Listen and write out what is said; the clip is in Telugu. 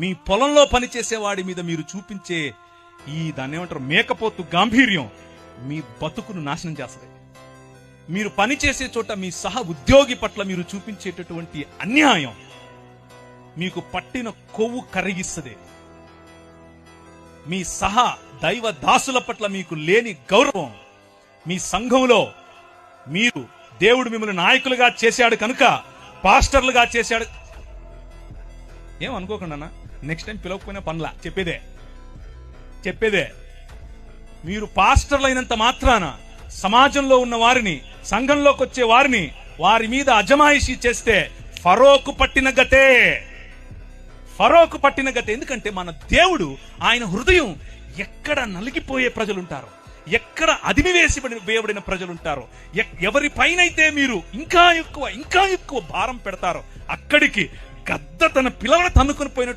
మీ పొలంలో పనిచేసే వాడి మీద మీరు చూపించే దాన్ని ఏమంటారు, మేకపోతు గాంభీర్యం మీ బతుకును నాశనం చేస్తుంది. మీరు పనిచేసే చోట మీ సహ ఉద్యోగి పట్ల మీరు చూపించేటటువంటి అన్యాయం మీకు పట్టిన కొవ్వు కరిగిస్తుంది. మీ సహ దైవ దాసుల పట్ల మీకు లేని గౌరవం, మీ సంఘంలో మీరు దేవుడు మిమ్మల్ని నాయకులుగా చేశాడు కనుక, పాస్టర్లుగా చేశాడు, ఏమనుకోకుండా నెక్స్ట్ టైం పిలవకపోయినా పనులా చెప్పేదే. మీరు పాస్టర్లు అయినంత మాత్రాన సమాజంలో ఉన్న వారిని, సంఘంలోకి వచ్చే వారిని, వారి మీద అజమాయిషీ చేస్తే ఫరోకు పట్టిన గతే. ఎందుకంటే మన దేవుడు, ఆయన హృదయం ఎక్కడ నలిగిపోయే ప్రజలుంటారో, ఎక్కడ వేయబడిన ప్రజలుంటారో, ఎవరి పైనైతే మీరు ఇంకా ఎక్కువ భారం పెడతారో, అక్కడికి గద్ద తన పిల్లలను తన్నుకొని పోయినట్టు